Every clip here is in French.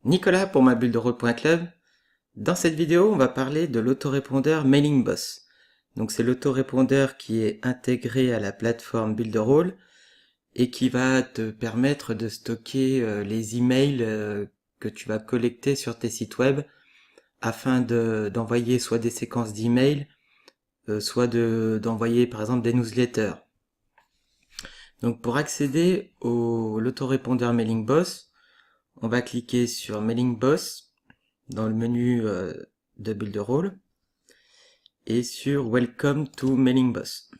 Nicolas pour mabulle-de-rôle.club. Dans cette vidéo, on va parler de l'autorépondeur Mailing Boss. Donc c'est l'autorépondeur qui est intégré à la plateforme Builderall et qui va te permettre de stocker les emails que tu vas collecter sur tes sites web afin d'envoyer soit des séquences d'emails, soit d'envoyer par exemple des newsletters. Donc pour accéder à l'autorépondeur Mailing Boss, on va cliquer sur Mailing Boss dans le menu de Builderall et sur Welcome to Mailing Boss.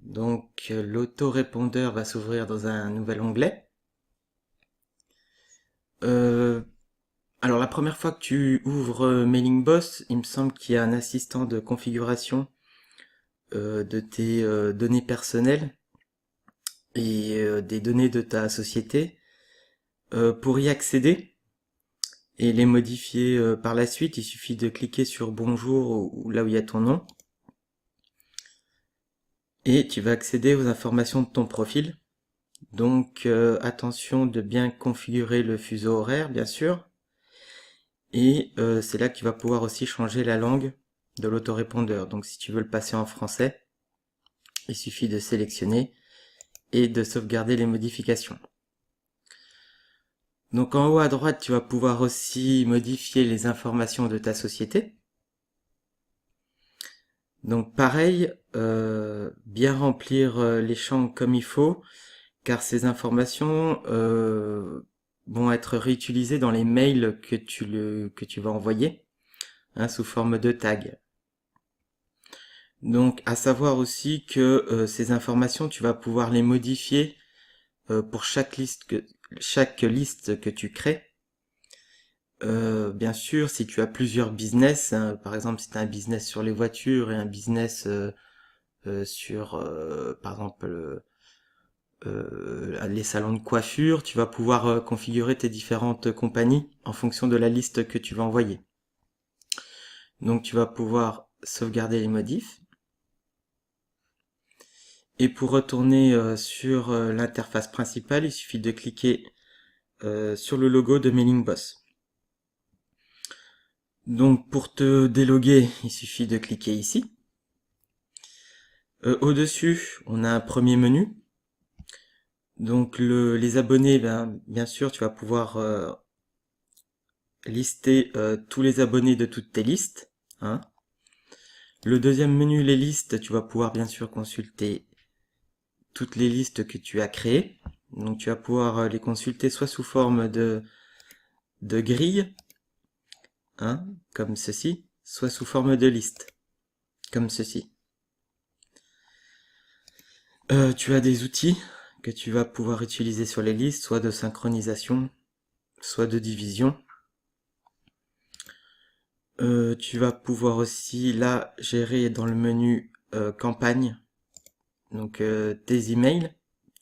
Donc l'autorépondeur va s'ouvrir dans un nouvel onglet. Alors la première fois que tu ouvres Mailing Boss, il me semble qu'il y a un assistant de configuration de tes données personnelles et des données de ta société. Pour y accéder et les modifier par la suite, il suffit de cliquer sur bonjour ou là où il y a ton nom. Et tu vas accéder aux informations de ton profil. Donc attention de bien configurer le fuseau horaire, bien sûr. Et c'est là que tu vas pouvoir aussi changer la langue de l'autorépondeur. Donc si tu veux le passer en français, il suffit de sélectionner et de sauvegarder les modifications. Donc en haut à droite, tu vas pouvoir aussi modifier les informations de ta société. Donc pareil, bien remplir les champs comme il faut, car ces informations vont être réutilisées dans les mails que tu vas envoyer, hein, sous forme de tag. Donc à savoir aussi que ces informations, tu vas pouvoir les modifier pour chaque liste que tu crées. Bien sûr, si tu as plusieurs business, hein, par exemple si tu as un business sur les voitures et un business sur, par exemple, les salons de coiffure, tu vas pouvoir configurer tes différentes compagnies en fonction de la liste que tu vas envoyer. Donc tu vas pouvoir sauvegarder les modifs. Et pour retourner sur l'interface principale, il suffit de cliquer sur le logo de Mailing Boss. Donc pour te déloguer, il suffit de cliquer ici. Au-dessus, on a un premier menu. Donc les abonnés, bien sûr, tu vas pouvoir lister tous les abonnés de toutes tes listes. Hein. Le deuxième menu, les listes, tu vas pouvoir bien sûr consulter toutes les listes que tu as créées. Donc tu vas pouvoir les consulter soit sous forme de grille, hein, comme ceci, soit sous forme de liste, comme ceci. Tu as des outils que tu vas pouvoir utiliser sur les listes, soit de synchronisation, soit de division. Tu vas pouvoir aussi là gérer dans le menu campagne, donc tes emails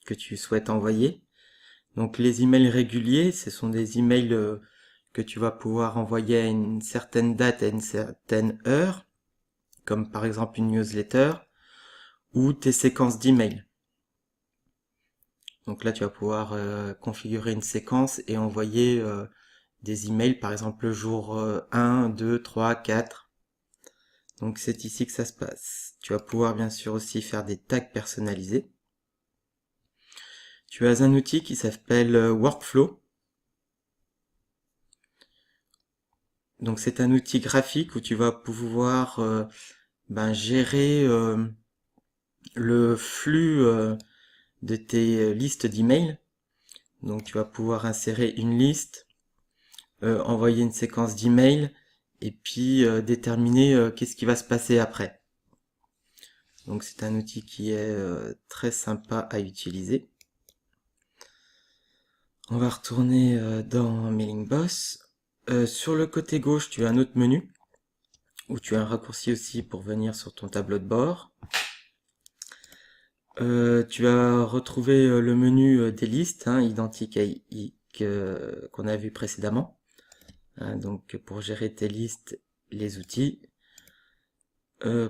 que tu souhaites envoyer. Donc les emails réguliers, ce sont des emails que tu vas pouvoir envoyer à une certaine date, à une certaine heure, comme par exemple une newsletter, ou tes séquences d'emails. Donc là tu vas pouvoir configurer une séquence et envoyer des emails par exemple le jour 1, 2, 3, 4. Donc c'est ici que ça se passe. Tu vas pouvoir bien sûr aussi faire des tags personnalisés. Tu as un outil qui s'appelle Workflow. Donc c'est un outil graphique où tu vas pouvoir gérer le flux de tes listes d'emails. Donc tu vas pouvoir insérer une liste, envoyer une séquence d'emails et puis déterminer qu'est-ce qui va se passer après. Donc c'est un outil qui est très sympa à utiliser. On va retourner dans Mailing Boss. Sur le côté gauche, tu as un autre menu où tu as un raccourci aussi pour venir sur ton tableau de bord. Tu vas retrouver le menu des listes, hein, identique à qu'on a vu précédemment. Hein, donc pour gérer tes listes, les outils.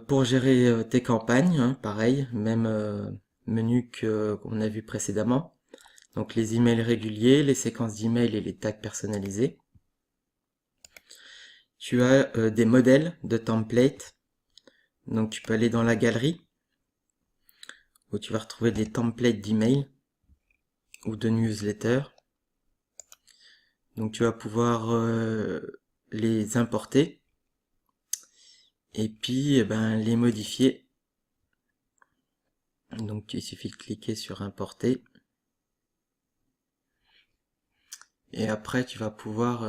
Pour gérer tes campagnes, hein, pareil, même menu qu'on a vu précédemment. Donc les emails réguliers, les séquences d'emails et les tags personnalisés. Tu as des modèles de templates. Donc tu peux aller dans la galerie où tu vas retrouver des templates d'email ou de newsletter. Donc tu vas pouvoir les importer et puis les modifier. Donc il suffit de cliquer sur importer. Et après tu vas pouvoir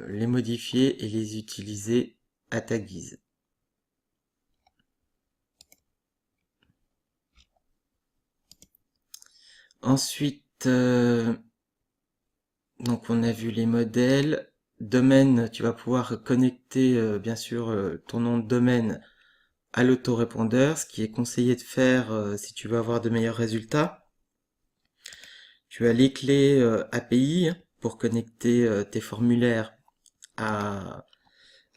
les modifier et les utiliser à ta guise. Ensuite, donc on a vu les modèles. Domaine, tu vas pouvoir connecter bien sûr ton nom de domaine à l'autorépondeur, ce qui est conseillé de faire si tu veux avoir de meilleurs résultats. Tu as les clés API pour connecter tes formulaires à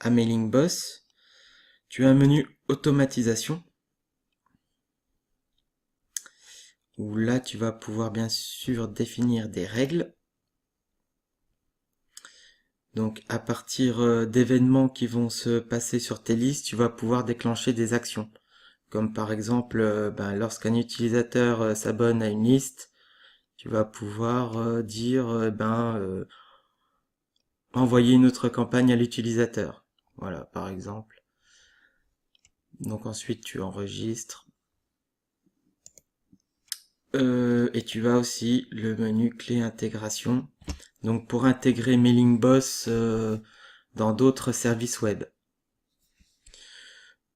MailingBoss. Tu as un menu automatisation où là tu vas pouvoir bien sûr définir des règles. Donc à partir d'événements qui vont se passer sur tes listes, tu vas pouvoir déclencher des actions. Comme par exemple, lorsqu'un utilisateur s'abonne à une liste, tu vas pouvoir dire envoyer une autre campagne à l'utilisateur. Voilà, par exemple. Donc ensuite tu enregistres. Et tu as aussi le menu clé intégration. Donc pour intégrer MailingBoss dans d'autres services web.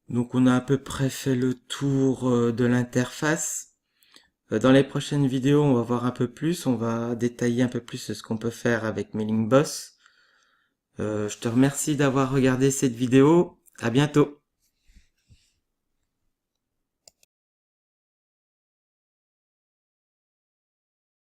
Donc on a à peu près fait le tour de l'interface. Dans les prochaines vidéos, on va voir un peu plus, on va détailler un peu plus ce qu'on peut faire avec MailingBoss. Je te remercie d'avoir regardé cette vidéo, à bientôt.